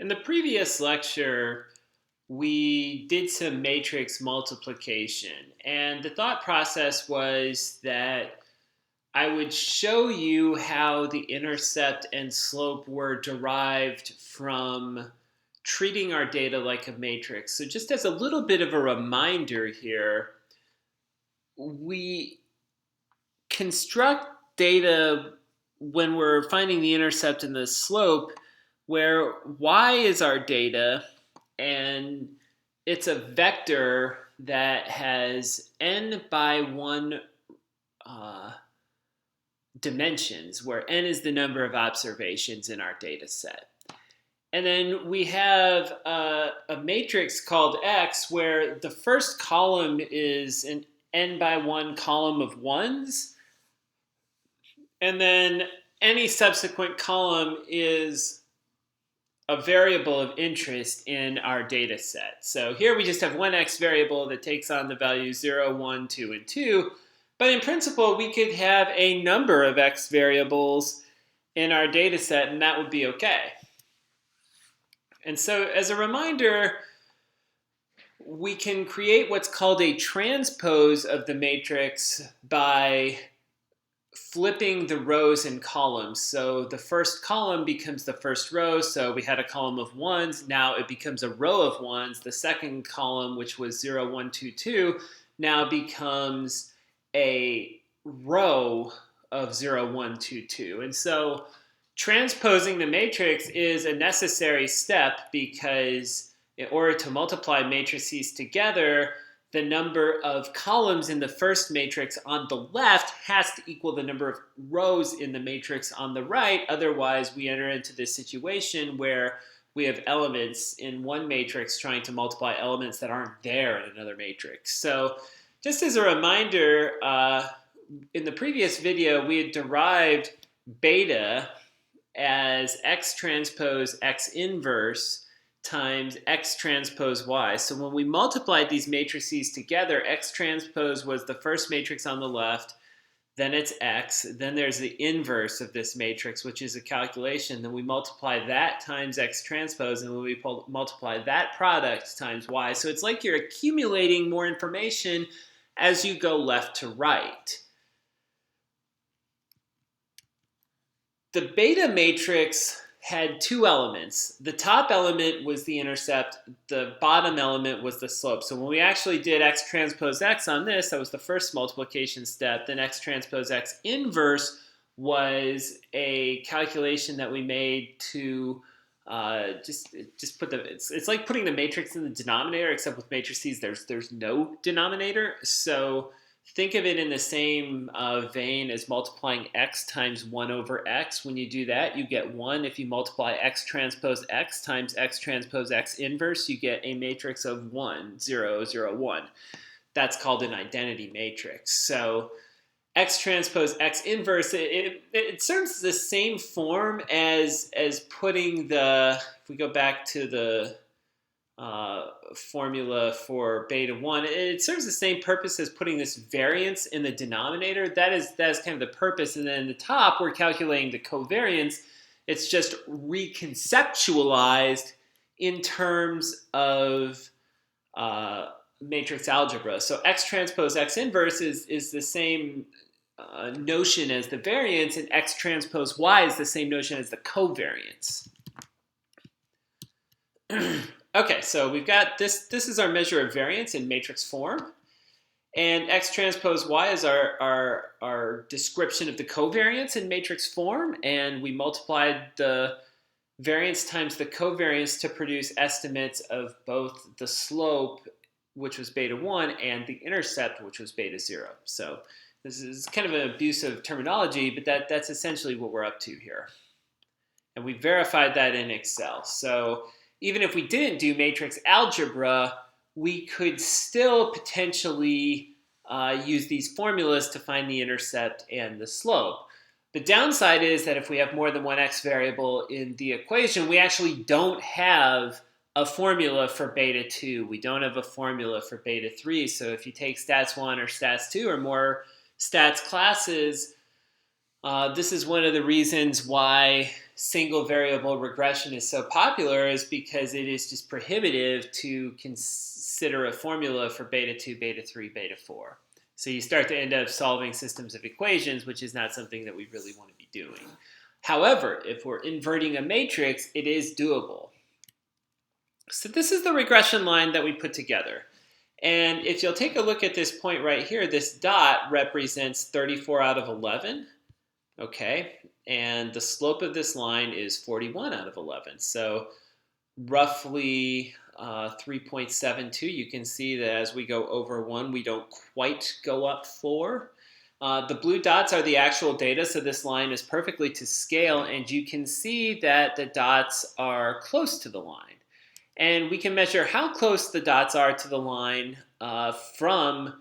In the previous lecture, we did some matrix multiplication, and the thought process was that I would show you how the intercept and slope were derived from treating our data like a matrix. So just as a little bit of a reminder here, we construct data when we're finding the intercept and the slope where y is our data and it's a vector that has n by 1 dimensions, where n is the number of observations in our data set. And then we have a matrix called X where the first column is an n by 1 column of ones, and then any subsequent column is a variable of interest in our data set. So here we just have one X variable that takes on the values 0, 1, 2, and 2. But in principle, we could have a number of X variables in our data set, and that would be okay. And so as a reminder, we can create what's called a transpose of the matrix by flipping the rows and columns. So the first column becomes the first row. So we had a column of ones. Now it becomes a row of ones. The second column, which was 0, 1, 2, 2, now becomes a row of 0, 1, 2, 2. And so transposing the matrix is a necessary step because in order to multiply matrices together, the number of columns in the first matrix on the left has to equal the number of rows in the matrix on the right. Otherwise, we enter into this situation where we have elements in one matrix trying to multiply elements that aren't there in another matrix. So just as a reminder, in the previous video, we had derived beta as X transpose X inverse times X transpose Y. So when we multiplied these matrices together, X transpose was the first matrix on the left, then it's X, then there's the inverse of this matrix, which is a calculation. Then we multiply that times X transpose, and then we multiply that product times Y. So it's like you're accumulating more information as you go left to right. The beta matrix had two elements. The top element was the intercept, the bottom element was the slope. So when we actually did X transpose X on this, that was the first multiplication step. Then X transpose X inverse was a calculation that we made to just put it's like putting the matrix in the denominator, except with matrices there's no denominator. So think of it in the same vein as multiplying X times 1 over X. When you do that, you get 1. If you multiply X transpose X times X transpose X inverse, you get a matrix of 1, 0, 0, 1. That's called an identity matrix. So X transpose X inverse, it serves the same form as putting the, if we go back to the formula for beta 1, it serves the same purpose as putting this variance in the denominator. That is kind of the purpose. And then in the top, we're calculating the covariance. It's just reconceptualized in terms of matrix algebra. So X transpose X inverse is the same notion as the variance, and X transpose Y is the same notion as the covariance. Okay, so we've got this. This is our measure of variance in matrix form, and X transpose Y is our description of the covariance in matrix form, and we multiplied the variance times the covariance to produce estimates of both the slope, which was beta 1, and the intercept, which was beta 0. So this is kind of an abusive terminology, but that's essentially what we're up to here. And we verified that in Excel. So even if we didn't do matrix algebra, we could still potentially use these formulas to find the intercept and the slope. The downside is that if we have more than one X variable in the equation, we actually don't have a formula for beta 2. We don't have a formula for beta 3. So if you take stats 1 or stats 2 or more stats classes, This is one of the reasons why single variable regression is so popular, is because it is just prohibitive to consider a formula for beta 2, beta 3, beta 4. So you start to end up solving systems of equations, which is not something that we really want to be doing. However, if we're inverting a matrix, it is doable. So this is the regression line that we put together. And if you'll take a look at this point right here, this dot represents 34 out of 11. Okay, and the slope of this line is 41 out of 11. So roughly 3.72. You can see that as we go over 1, we don't quite go up 4. The blue dots are the actual data, so this line is perfectly to scale, and you can see that the dots are close to the line. And we can measure how close the dots are to the line from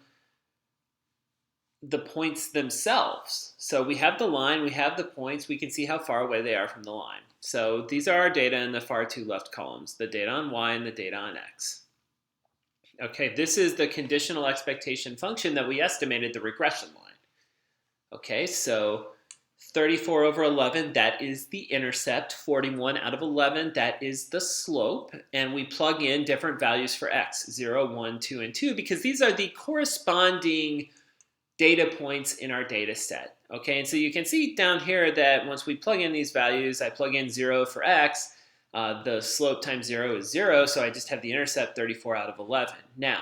the points themselves. So we have the line, we have the points, we can see how far away they are from the line. So these are our data in the far two left columns, the data on y and the data on x. Okay, this is the conditional expectation function that we estimated the regression line. Okay, so 34 over 11, that is the intercept. 41 out of 11, that is the slope. And we plug in different values for x, 0, 1, 2, and 2, because these are the corresponding data points in our data set. Okay, and so you can see down here that once we plug in these values, I plug in 0 for x, the slope times 0 is 0, so I just have the intercept 34 out of 11. Now,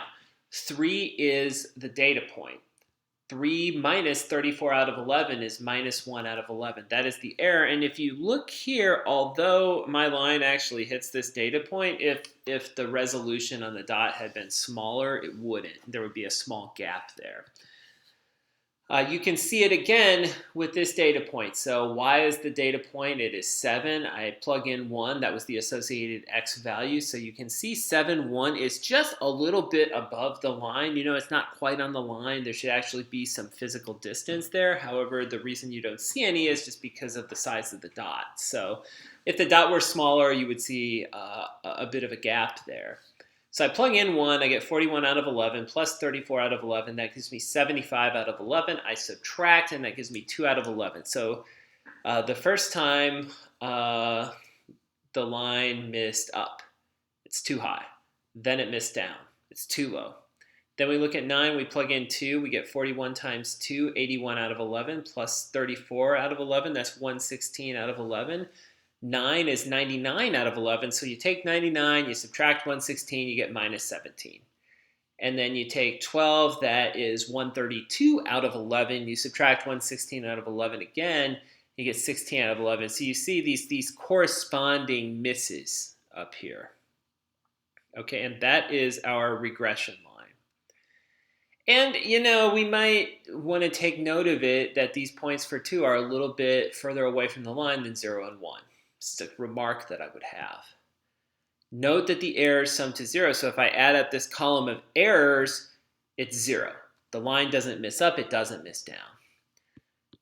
3 is the data point. 3 minus 34 out of 11 is minus 1 out of 11. That is the error, and if you look here, although my line actually hits this data point, if the resolution on the dot had been smaller, it wouldn't. There would be a small gap there. You can see it again with this data point. So y is the data point, it is 7. I plug in 1, that was the associated x value. So you can see 7, 1 is just a little bit above the line. You know, it's not quite on the line. There should actually be some physical distance there. However, the reason you don't see any is just because of the size of the dot. So if the dot were smaller, you would see a bit of a gap there. So I plug in 1, I get 41 out of 11 plus 34 out of 11. That gives me 75 out of 11. I subtract, and that gives me 2 out of 11. So the first time the line missed up, it's too high. Then it missed down, it's too low. Then we look at 9, we plug in 2, we get 41 times 2, 81 out of 11, plus 34 out of 11, that's 116 out of 11. 9 is 99 out of 11, so you take 99, you subtract 116, you get minus 17. And then you take 12, that is 132 out of 11, you subtract 116 out of 11 again, you get 16 out of 11. So you see these corresponding misses up here. Okay, and that is our regression line. And, you know, we might want to take note of it that these points for 2 are a little bit further away from the line than 0 and 1. It's a remark that I would have. Note that the errors sum to 0. So if I add up this column of errors, it's 0. The line doesn't miss up, it doesn't miss down.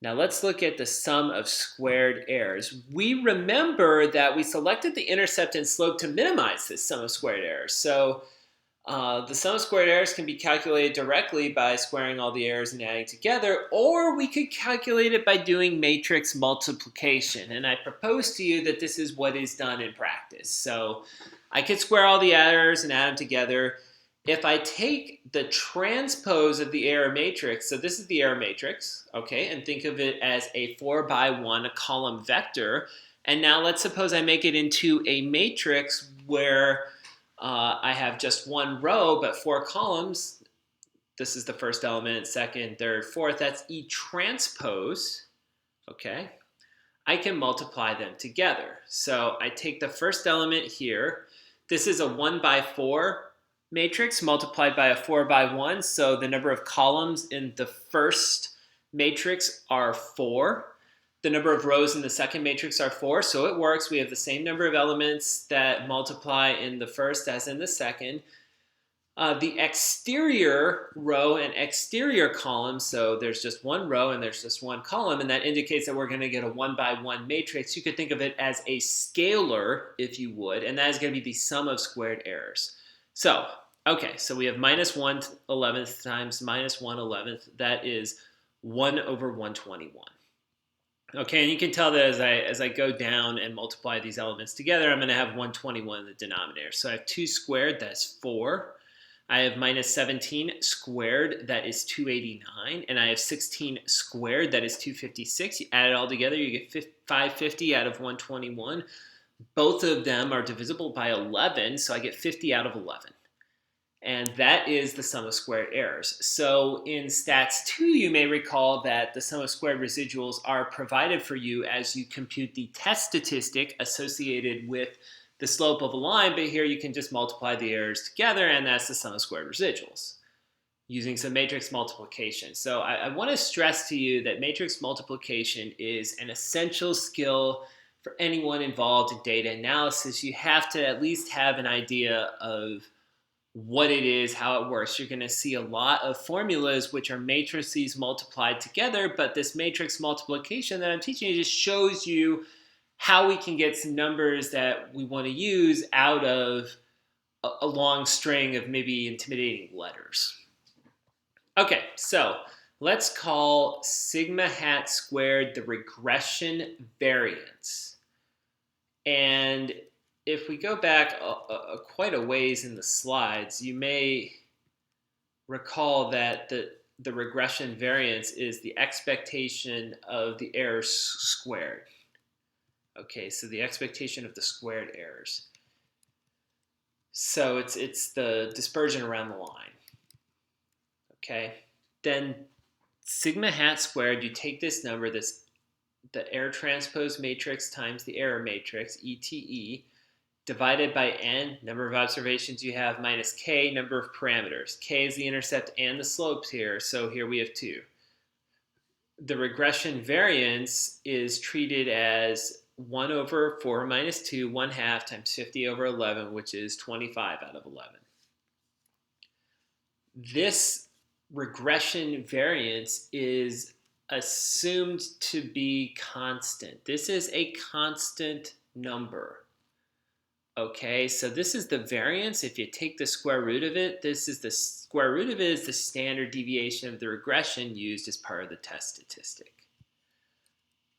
Now let's look at the sum of squared errors. We remember that we selected the intercept and slope to minimize this sum of squared errors. So the sum of squared errors can be calculated directly by squaring all the errors and adding together, or we could calculate it by doing matrix multiplication. And I propose to you that this is what is done in practice. So I could square all the errors and add them together. If I take the transpose of the error matrix, so this is the error matrix, okay, and think of it as a 4 by 1 column vector. And now let's suppose I make it into a matrix where I have just one row, but 4 columns. This is the first element, second, third, fourth. That's E transpose, okay? I can multiply them together. So I take the first element here. This is a 1 by 4 matrix multiplied by a 4 by 1. So the number of columns in the first matrix are 4. The number of rows in the second matrix are 4, so it works. We have the same number of elements that multiply in the first as in the second. The exterior row and exterior column, so there's just one row and there's just one column, and that indicates that we're going to get a 1 by 1 matrix. You could think of it as a scalar, if you would, and that is going to be the sum of squared errors. So, okay, so we have minus 1 11th times minus 1 11th. That is 1 over 121. Okay, and you can tell that as I go down and multiply these elements together, I'm going to have 121 in the denominator. So I have 2 squared, that's 4. I have minus 17 squared, that is 289. And I have 16 squared, that is 256. You add it all together, you get 550 out of 121. Both of them are divisible by 11, so I get 50 out of 11. And that is the sum of squared errors. So in Stats 2, you may recall that the sum of squared residuals are provided for you as you compute the test statistic associated with the slope of a line, but here you can just multiply the errors together, and that's the sum of squared residuals using some matrix multiplication. So I want to stress to you that matrix multiplication is an essential skill for anyone involved in data analysis. You have to at least have an idea of what it is, how it works. You're going to see a lot of formulas which are matrices multiplied together, but this matrix multiplication that I'm teaching you just shows you how we can get some numbers that we want to use out of a long string of maybe intimidating letters. Okay, so let's call sigma hat squared the regression variance. And if we go back quite a ways in the slides, you may recall that the regression variance is the expectation of the errors squared. Okay, so the expectation of the squared errors. So it's the dispersion around the line. Okay, then sigma hat squared, you take this number, this the error transpose matrix times the error matrix, ETE, divided by n, number of observations you have, minus k, number of parameters. K is the intercept and the slopes here, so here we have 2. The regression variance is treated as 1 over 4 minus 2, 1/2 times 50 over 11, which is 25 out of 11. This regression variance is assumed to be constant. This is a constant number. Okay, so this is the variance. If you take the square root of it, this is the square root of it is the standard deviation of the regression used as part of the test statistic.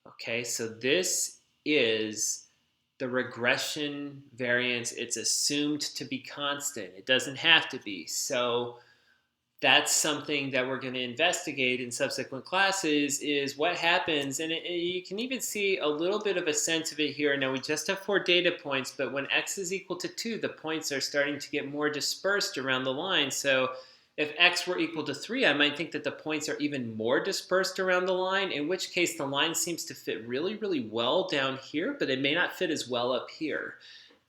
Okay, so this is the regression variance. It's assumed to be constant. It doesn't have to be. So that's something that we're going to investigate in subsequent classes is what happens, and you can even see a little bit of a sense of it here. Now we just have 4 data points, but when x is equal to 2, the points are starting to get more dispersed around the line. So if x were equal to 3, I might think that the points are even more dispersed around the line, in which case the line seems to fit really, really well down here, but it may not fit as well up here.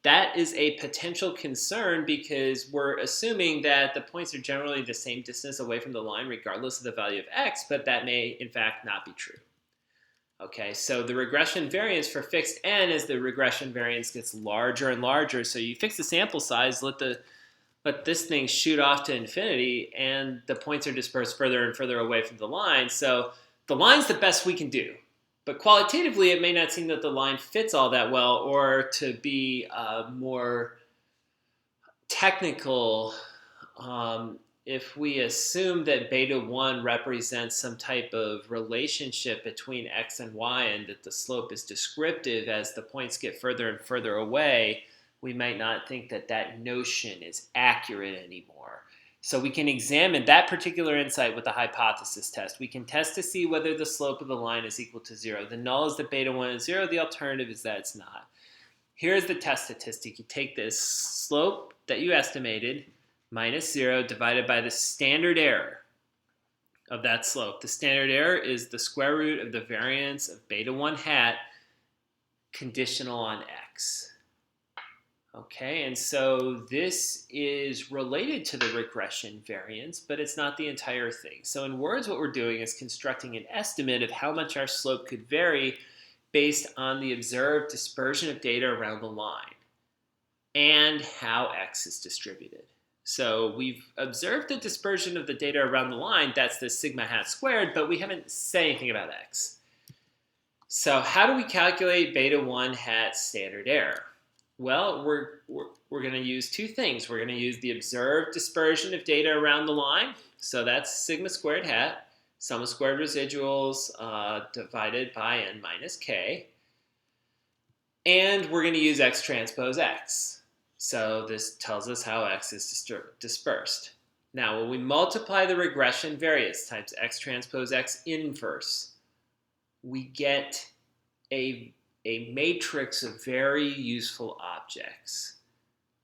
That is a potential concern because we're assuming that the points are generally the same distance away from the line regardless of the value of x, but that may in fact not be true. Okay, so the regression variance for fixed n as the regression variance gets larger and larger. So you fix the sample size, let this thing shoot off to infinity, and the points are dispersed further and further away from the line. So the line's the best we can do. But qualitatively, it may not seem that the line fits all that well, or to be more technical, if we assume that beta 1 represents some type of relationship between x and y and that the slope is descriptive as the points get further and further away, we might not think that that notion is accurate anymore. So we can examine that particular insight with the hypothesis test. We can test to see whether the slope of the line is equal to 0. The null is that beta 1 is 0. The alternative is that it's not. Here's the test statistic. You take this slope that you estimated, minus 0, divided by the standard error of that slope. The standard error is the square root of the variance of beta 1 hat conditional on x. Okay, and so this is related to the regression variance, but it's not the entire thing. So in words, what we're doing is constructing an estimate of how much our slope could vary based on the observed dispersion of data around the line and how x is distributed. So we've observed the dispersion of the data around the line, that's the sigma hat squared, but we haven't said anything about x. So how do we calculate beta 1 hat standard error? Well, we're going to use 2 things. We're going to use the observed dispersion of data around the line. So that's sigma squared hat. sum of squared residuals divided by n minus k. And we're going to use x transpose x. So this tells us how x is dispersed. Now, when we multiply the regression variance times x transpose x inverse, we get a matrix of very useful objects.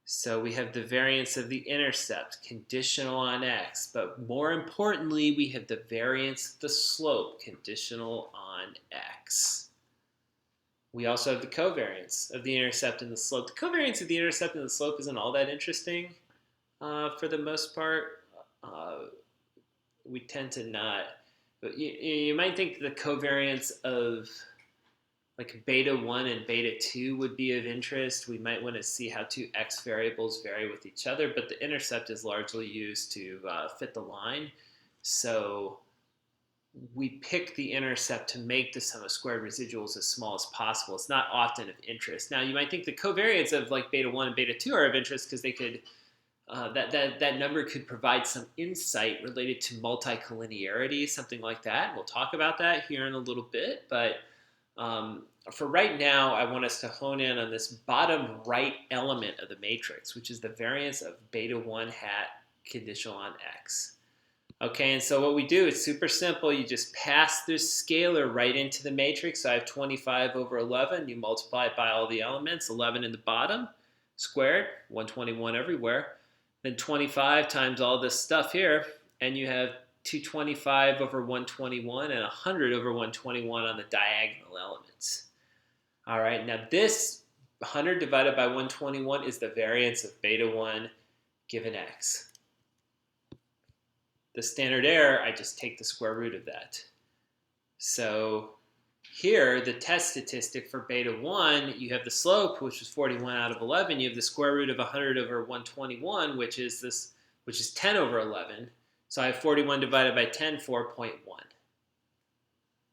So we have the variance of the intercept conditional on x, but more importantly, we have the variance of the slope conditional on x. We also have the covariance of the intercept and the slope. The covariance of the intercept and the slope isn't all that interesting for the most part. We tend to not. But you might think the covariance of like beta 1 and beta 2 would be of interest. We might want to see how two x variables vary with each other, but the intercept is largely used to fit the line. So we pick the intercept to make the sum of squared residuals as small as possible. It's not often of interest. Now, you might think the covariance of like beta 1 and beta 2 are of interest because they could that number could provide some insight related to multicollinearity, something like that. We'll talk about that here in a little bit, but for right now, I want us to hone in on this bottom right element of the matrix, which is the variance of beta 1 hat conditional on x. Okay, and so what we do is super simple. You just pass this scalar right into the matrix. So I have 25 over 11. You multiply it by all the elements, 11 in the bottom, squared, 121 everywhere. Then 25 times all this stuff here, and you have 225 over 121 and 100 over 121 on the diagonal elements. All right, now this 100 divided by 121 is the variance of beta 1 given x. The standard error, I just take the square root of that. So here, the test statistic for beta 1, you have the slope, which is 41 out of 11. You have the square root of 100 over 121, which is 10 over 11. So I have 41 divided by 10, 4.1.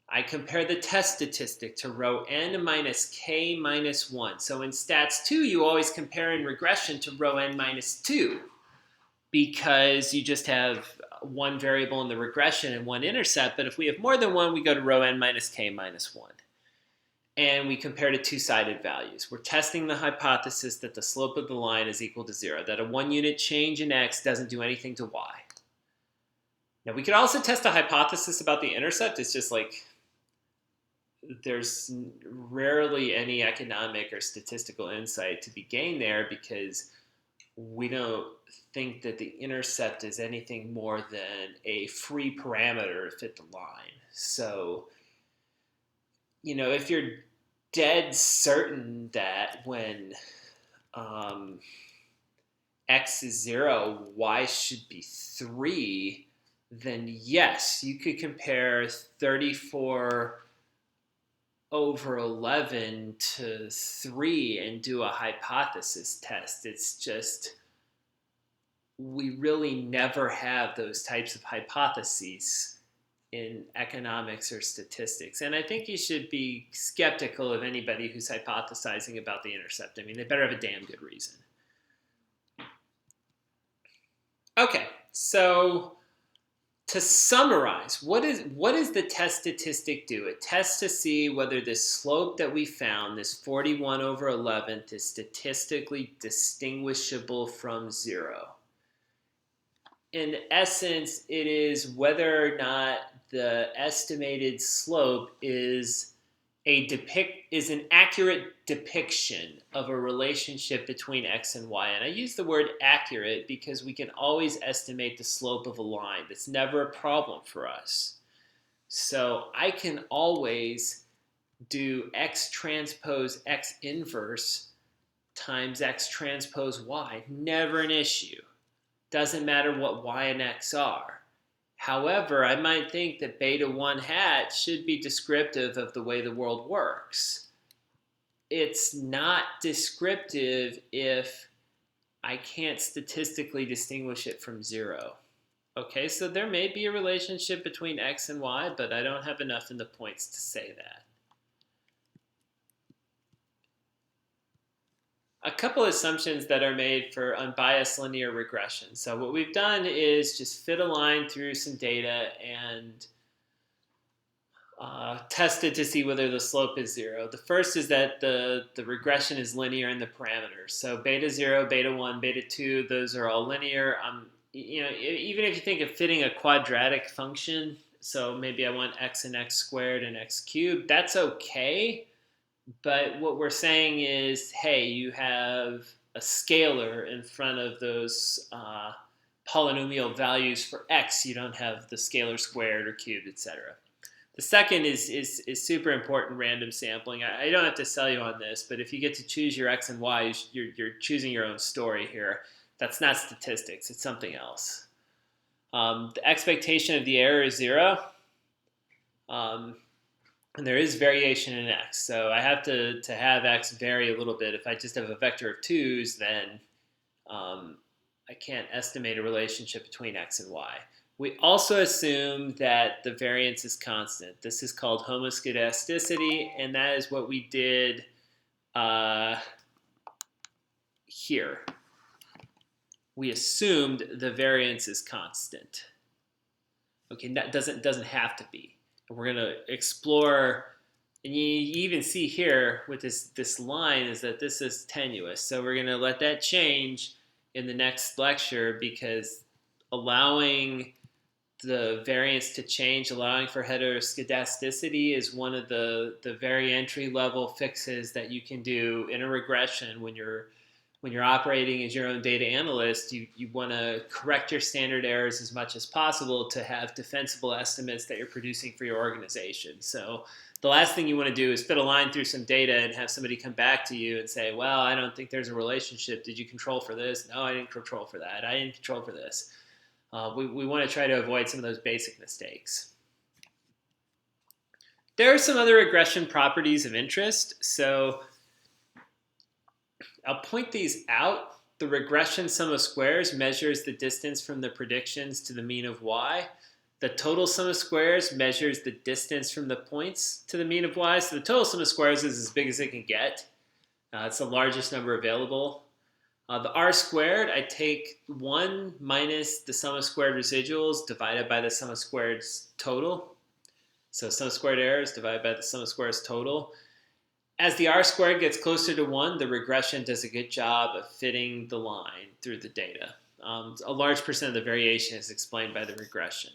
I compare the test statistic to row n minus k minus 1. So in stats 2, you always compare in regression to row n minus 2 because you just have one variable in the regression and one intercept. But if we have more than one, we go to row n minus k minus 1. And we compare to two-sided values. We're testing the hypothesis that the slope of the line is equal to 0, that a 1-unit change in x doesn't do anything to y. Now, we could also test a hypothesis about the intercept. It's just like there's rarely any economic or statistical insight to be gained there because we don't think that the intercept is anything more than a free parameter to fit the line. So, if you're dead certain that when x is 0, y should be 3, then yes, you could compare 34 over 11 to 3 and do a hypothesis test. It's just, we really never have those types of hypotheses in economics or statistics. And I think you should be skeptical of anybody who's hypothesizing about the intercept. I mean, they better have a damn good reason. Okay, so to summarize, what does the test statistic do? It tests to see whether this slope that we found, this 41 over 11th, is statistically distinguishable from 0. In essence, it is whether or not the estimated slope is an accurate depiction of a relationship between x and y. And I use the word accurate because we can always estimate the slope of a line. That's never a problem for us. So I can always do x transpose x inverse times x transpose y. Never an issue. Doesn't matter what y and x are. However, I might think that beta 1 hat should be descriptive of the way the world works. It's not descriptive if I can't statistically distinguish it from 0. Okay, so there may be a relationship between x and y, but I don't have enough in the points to say that. A couple assumptions that are made for unbiased linear regression. So what we've done is just fit a line through some data and tested to see whether the slope is 0. The first is that the regression is linear in the parameters. So beta 0, beta 1, beta 2, those are all linear. Even if you think of fitting a quadratic function, so maybe I want x and x squared and x cubed, that's okay. But what we're saying is, hey, you have a scalar in front of those polynomial values for x. You don't have the scalar squared or cubed, etc. The second is super important, random sampling. I don't have to sell you on this, but if you get to choose your x and y, you're choosing your own story here. That's not statistics. It's something else. The expectation of the error is 0. And there is variation in x. So I have to have x vary a little bit. If I just have a vector of 2's, then I can't estimate a relationship between x and y. We also assume that the variance is constant. This is called homoscedasticity, and that is what we did here. We assumed the variance is constant. Okay, that doesn't have to be. We're going to explore, and you even see here with this line is that this is tenuous. So we're going to let that change in the next lecture, because allowing the variance to change, allowing for heteroscedasticity, is one of the very entry level fixes that you can do in a regression when you're operating as your own data analyst. You want to correct your standard errors as much as possible to have defensible estimates that you're producing for your organization. So the last thing you want to do is fit a line through some data and have somebody come back to you and say, well, I don't think there's a relationship. Did you control for this? No, I didn't control for that. I didn't control for this. We want to try to avoid some of those basic mistakes. There are some other regression properties of interest. So I'll point these out. The regression sum of squares measures the distance from the predictions to the mean of y. The total sum of squares measures the distance from the points to the mean of y. So the total sum of squares is as big as it can get. It's the largest number available. The r squared, I take 1 minus the sum of squared residuals divided by the sum of squareds total. So sum of squared errors divided by the sum of squares total. As the r squared gets closer to 1, the regression does a good job of fitting the line through the data. A large percent of the variation is explained by the regression.